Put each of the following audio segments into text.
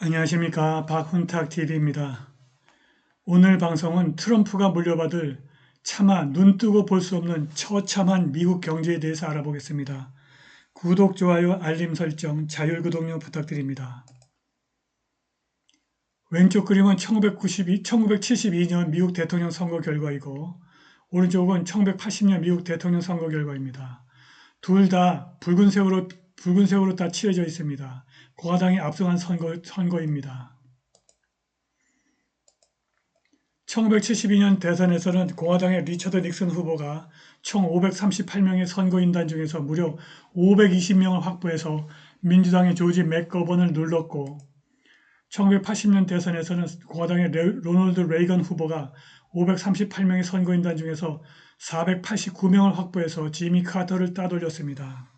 안녕하십니까. 박훈탁TV입니다. 오늘 방송은 트럼프가 물려받을 차마 눈뜨고 볼 수 없는 처참한 미국 경제에 대해서 알아보겠습니다. 구독, 좋아요, 알림 설정, 자율구독료 부탁드립니다. 왼쪽 그림은 1972년 미국 대통령 선거 결과이고 오른쪽은 1980년 미국 대통령 선거 결과입니다. 둘 다 붉은색으로 다 칠해져 있습니다. 공화당이 압승한 선거입니다. 1972년 대선에서는 공화당의 리처드 닉슨 후보가 총 538명의 선거인단 중에서 무려 520명을 확보해서 민주당의 조지 맥거번을 눌렀고 1980년 대선에서는 공화당의 로널드 레이건 후보가 538명의 선거인단 중에서 489명을 확보해서 지미 카터를 따돌렸습니다.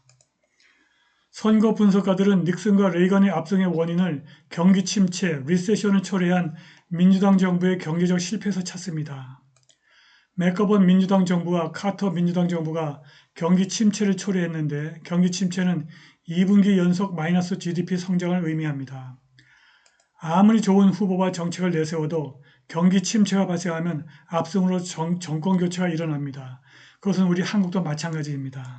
선거 분석가들은 닉슨과 레이건의 압승의 원인을 경기 침체, 리세션을 초래한 민주당 정부의 경제적 실패에서 찾습니다. 맥거번 민주당 정부와 카터 민주당 정부가 경기 침체를 초래했는데 경기 침체는 2분기 연속 마이너스 GDP 성장을 의미합니다. 아무리 좋은 후보와 정책을 내세워도 경기 침체가 발생하면 압승으로 정권 교체가 일어납니다. 그것은 우리 한국도 마찬가지입니다.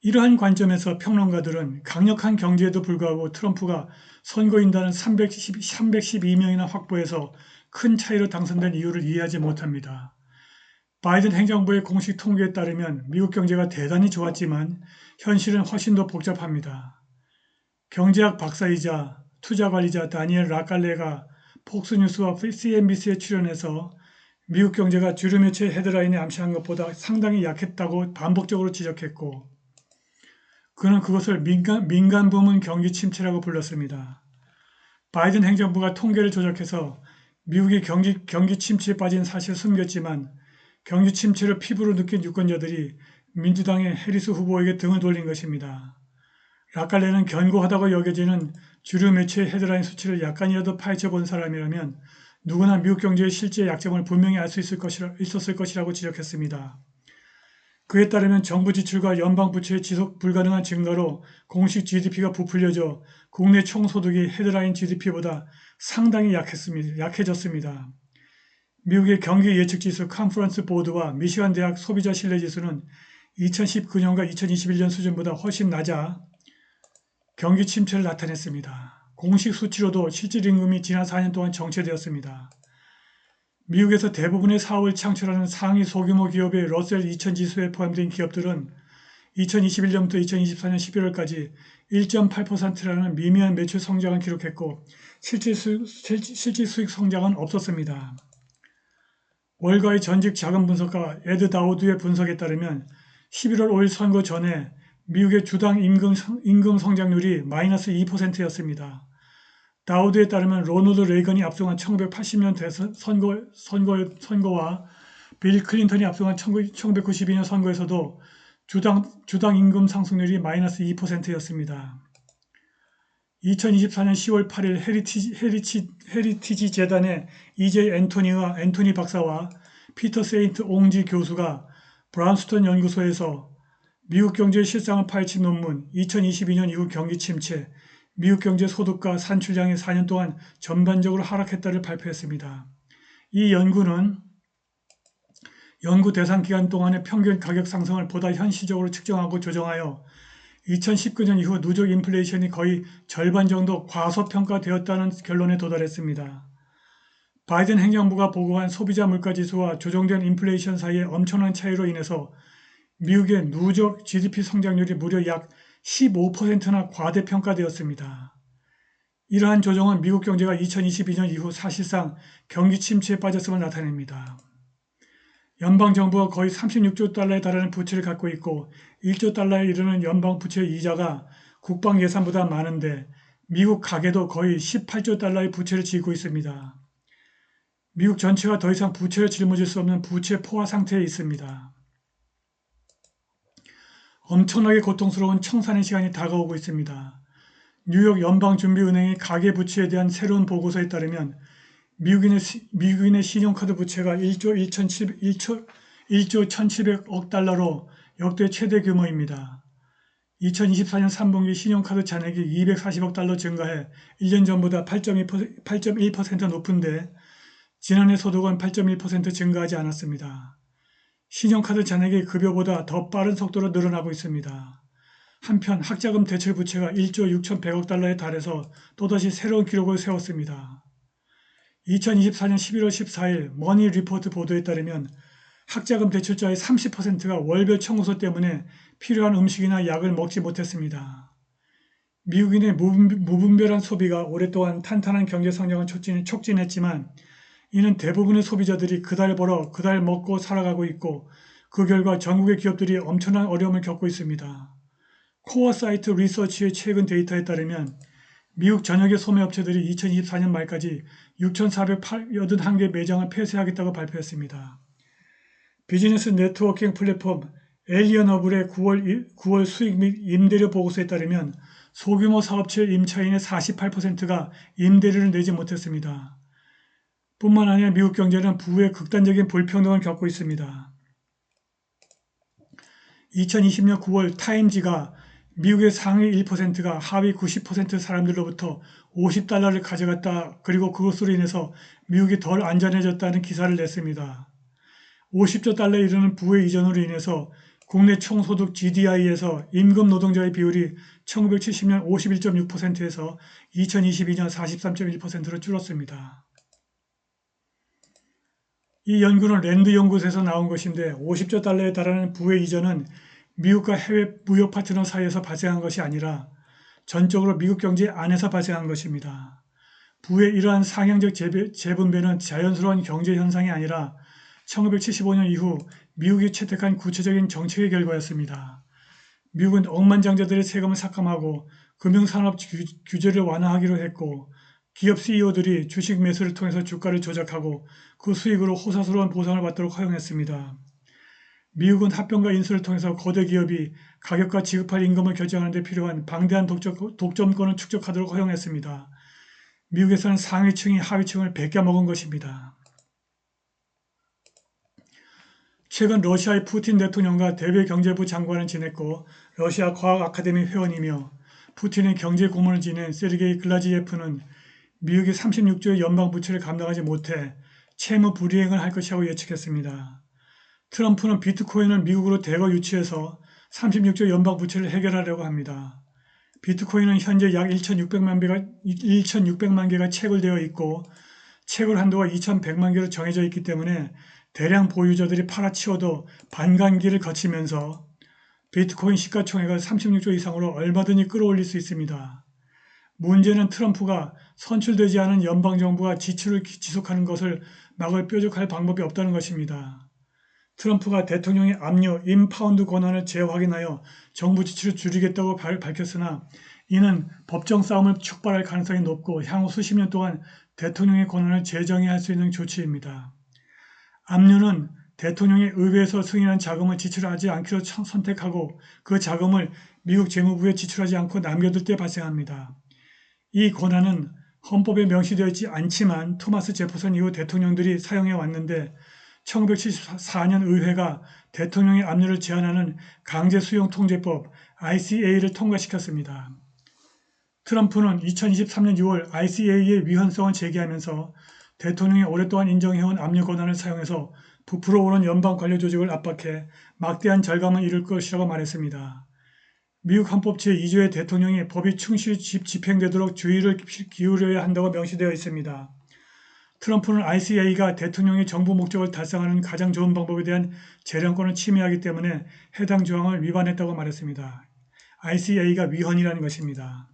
이러한 관점에서 평론가들은 강력한 경제에도 불구하고 트럼프가 선거인단을 312명이나 확보해서 큰 차이로 당선된 이유를 이해하지 못합니다. 바이든 행정부의 공식 통계에 따르면 미국 경제가 대단히 좋았지만 현실은 훨씬 더 복잡합니다. 경제학 박사이자 투자관리자 다니엘 라칼레가 폭스뉴스와 CNBC에 출연해서 미국 경제가 주류 매체 헤드라인에 암시한 것보다 상당히 약했다고 반복적으로 지적했고 그는 그것을 민간 부문 경기 침체라고 불렀습니다. 바이든 행정부가 통계를 조작해서 미국이 경기 침체에 빠진 사실을 숨겼지만 경기 침체를 피부로 느낀 유권자들이 민주당의 해리스 후보에게 등을 돌린 것입니다. 라칼레는 견고하다고 여겨지는 주류 매체의 헤드라인 수치를 약간이라도 파헤쳐 본 사람이라면 누구나 미국 경제의 실제 약점을 분명히 알 수 있었을 것이라고 지적했습니다. 그에 따르면 정부 지출과 연방 부채의 지속 불가능한 증가로 공식 GDP가 부풀려져 국내 총소득이 헤드라인 GDP보다 상당히 약해졌습니다. 미국의 경기 예측지수 컨퍼런스 보드와 미시간 대학 소비자 신뢰지수는 2019년과 2021년 수준보다 훨씬 낮아 경기 침체를 나타냈습니다. 공식 수치로도 실질임금이 지난 4년 동안 정체되었습니다. 미국에서 대부분의 사업을 창출하는 상위 소규모 기업의 러셀 2000 지수에 포함된 기업들은 2021년부터 2024년 11월까지 1.8%라는 미미한 매출 성장을 기록했고 실질 수익 성장은 없었습니다. 월가의 전직 자금 분석가 에드 다우드의 분석에 따르면 11월 5일 선거 전에 미국의 주당 임금 성장률이 마이너스 2%였습니다. 다우드에 따르면 로널드 레이건이 압승한 1980년 대선 선거와 빌 클린턴이 압승한 1992년 선거에서도 주당 임금 상승률이 마이너스 2%였습니다. 2024년 10월 8일 헤리티지 재단의 EJ 앤토니 박사와 피터 세인트 옹지 교수가 브라운스턴 연구소에서 미국 경제의 실상을 파헤친 논문 2022년 이후 경기 침체, 미국 경제 소득과 산출량이 4년 동안 전반적으로 하락했다를 발표했습니다. 이 연구는 연구 대상 기간 동안의 평균 가격 상승을 보다 현실적으로 측정하고 조정하여 2019년 이후 누적 인플레이션이 거의 절반 정도 과소평가되었다는 결론에 도달했습니다. 바이든 행정부가 보고한 소비자 물가지수와 조정된 인플레이션 사이의 엄청난 차이로 인해서 미국의 누적 GDP 성장률이 무려 약 15%나 과대평가되었습니다. 이러한 조정은 미국 경제가 2022년 이후 사실상 경기 침체에 빠졌음을 나타냅니다. 연방정부가 거의 36조 달러에 달하는 부채를 갖고 있고 1조 달러에 이르는 연방 부채 이자가 국방 예산보다 많은데 미국 가계도 거의 18조 달러의 부채를 지고 있습니다. 미국 전체가 더 이상 부채를 짊어질 수 없는 부채 포화 상태에 있습니다. 엄청나게 고통스러운 청산의 시간이 다가오고 있습니다. 뉴욕 연방준비은행의 가계부채에 대한 새로운 보고서에 따르면 미국인의 신용카드 부채가 1조 1,700억 달러로 역대 최대 규모입니다. 2024년 3분기 신용카드 잔액이 240억 달러 증가해 1년 전보다 8.1% 높은데 지난해 소득은 8.1% 증가하지 않았습니다. 신용카드 잔액이 급여보다 더 빠른 속도로 늘어나고 있습니다. 한편 학자금 대출 부채가 1조 6,100억 달러에 달해서 또다시 새로운 기록을 세웠습니다. 2024년 11월 14일 머니 리포트 보도에 따르면 학자금 대출자의 30%가 월별 청구서 때문에 필요한 음식이나 약을 먹지 못했습니다. 미국인의 무분별한 소비가 오랫동안 탄탄한 경제 성장을 촉진했지만 이는 대부분의 소비자들이 그달 벌어 그달 먹고 살아가고 있고 그 결과 전국의 기업들이 엄청난 어려움을 겪고 있습니다. 코어 사이트 리서치의 최근 데이터에 따르면 미국 전역의 소매업체들이 2024년 말까지 6,481개 매장을 폐쇄하겠다고 발표했습니다. 비즈니스 네트워킹 플랫폼 엘리언어블의 9월 수익 및 임대료 보고서에 따르면 소규모 사업체 임차인의 48%가 임대료를 내지 못했습니다. 뿐만 아니라 미국 경제는 부의 극단적인 불평등을 겪고 있습니다. 2020년 9월 타임지가 미국의 상위 1%가 하위 90% 사람들로부터 50달러를 가져갔다. 그리고 그것으로 인해서 미국이 덜 안전해졌다는 기사를 냈습니다. 50조 달러에 이르는 부의 이전으로 인해서 국내 총소득 GDI에서 임금 노동자의 비율이 1970년 51.6%에서 2022년 43.1%로 줄었습니다. 이 연구는 랜드 연구소에서 나온 것인데 50조 달러에 달하는 부의 이전은 미국과 해외 무역 파트너 사이에서 발생한 것이 아니라 전적으로 미국 경제 안에서 발생한 것입니다. 부의 이러한 상향적 재분배는 자연스러운 경제 현상이 아니라 1975년 이후 미국이 채택한 구체적인 정책의 결과였습니다. 미국은 억만장자들의 세금을 삭감하고 금융산업 규제를 완화하기로 했고 기업 CEO들이 주식 매수를 통해서 주가를 조작하고 그 수익으로 호사스러운 보상을 받도록 허용했습니다. 미국은 합병과 인수를 통해서 거대 기업이 가격과 지급할 임금을 결정하는 데 필요한 방대한 독점권을 축적하도록 허용했습니다. 미국에서는 상위층이 하위층을 베껴먹은 것입니다. 최근 러시아의 푸틴 대통령과 대외 경제부 장관을 지냈고 러시아 과학 아카데미 회원이며 푸틴의 경제 고문을 지낸 세르게이 글라지예프는 미국이 36조의 연방 부채를 감당하지 못해 채무 불이행을 할 것이라고 예측했습니다. 트럼프는 비트코인을 미국으로 대거 유치해서 36조 연방 부채를 해결하려고 합니다. 비트코인은 현재 약 1,600만 개가 채굴되어 있고 채굴 한도가 2,100만 개로 정해져 있기 때문에 대량 보유자들이 팔아치워도 반감기를 거치면서 비트코인 시가총액을 36조 이상으로 얼마든지 끌어올릴 수 있습니다. 문제는 트럼프가 선출되지 않은 연방정부가 지출을 지속하는 것을 막을 뾰족할 방법이 없다는 것입니다. 트럼프가 대통령의 압류, 임파운드 권한을 재확인하여 정부 지출을 줄이겠다고 밝혔으나 이는 법정 싸움을 촉발할 가능성이 높고 향후 수십 년 동안 대통령의 권한을 재정의할 수 있는 조치입니다. 압류는 대통령이 의회에서 승인한 자금을 지출하지 않기로 선택하고 그 자금을 미국 재무부에 지출하지 않고 남겨둘 때 발생합니다. 이 권한은 헌법에 명시되어 있지 않지만 토마스 제퍼슨 이후 대통령들이 사용해 왔는데 1974년 의회가 대통령의 압류를 제한하는 강제수용통제법 ICA를 통과시켰습니다. 트럼프는 2023년 6월 ICA의 위헌성을 제기하면서 대통령이 오랫동안 인정해온 압류 권한을 사용해서 부풀어 오른 연방 관료 조직을 압박해 막대한 절감을 이룰 것이라고 말했습니다. 미국 헌법 제2조의 대통령이 법이 충실히 집행되도록 주의를 기울여야 한다고 명시되어 있습니다. 트럼프는 ICA가 대통령의 정부 목적을 달성하는 가장 좋은 방법에 대한 재량권을 침해하기 때문에 해당 조항을 위반했다고 말했습니다. ICA가 위헌이라는 것입니다.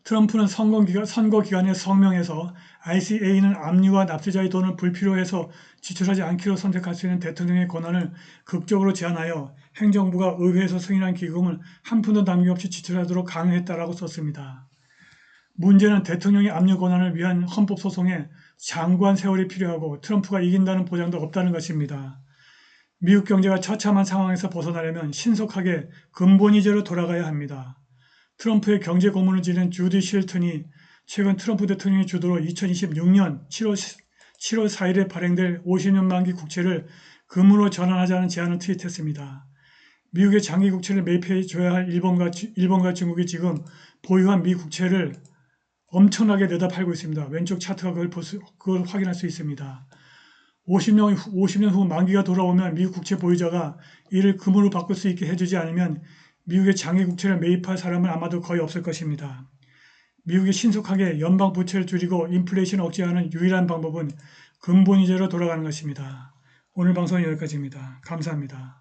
트럼프는 선거 기간에 성명에서 ICA는 압류와 납세자의 돈을 불필요해서 지출하지 않기로 선택할 수 있는 대통령의 권한을 극적으로 제한하여 행정부가 의회에서 승인한 기금을 한 푼도 남김없이 지출하도록 강요했다라고 썼습니다. 문제는 대통령의 압류 권한을 위한 헌법소송에 장구한 세월이 필요하고 트럼프가 이긴다는 보장도 없다는 것입니다. 미국 경제가 처참한 상황에서 벗어나려면 신속하게 근본이제로 돌아가야 합니다. 트럼프의 경제 고문을 지낸 주디 실튼이 최근 트럼프 대통령의 주도로 2026년 7월 4일에 발행될 50년 만기 국채를 금으로 전환하자는 제안을 트윗했습니다. 미국의 장기 국채를 매입해 줘야 할 일본과 중국이 지금 보유한 미 국채를 엄청나게 내다 팔고 있습니다. 왼쪽 차트가 그걸 확인할 수 있습니다. 50년 후 만기가 돌아오면 미국 국채 보유자가 이를 금으로 바꿀 수 있게 해주지 않으면 미국의 장기 국채를 매입할 사람은 아마도 거의 없을 것입니다. 미국이 신속하게 연방 부채를 줄이고 인플레이션을 억제하는 유일한 방법은 근본이자로 돌아가는 것입니다. 오늘 방송은 여기까지입니다. 감사합니다.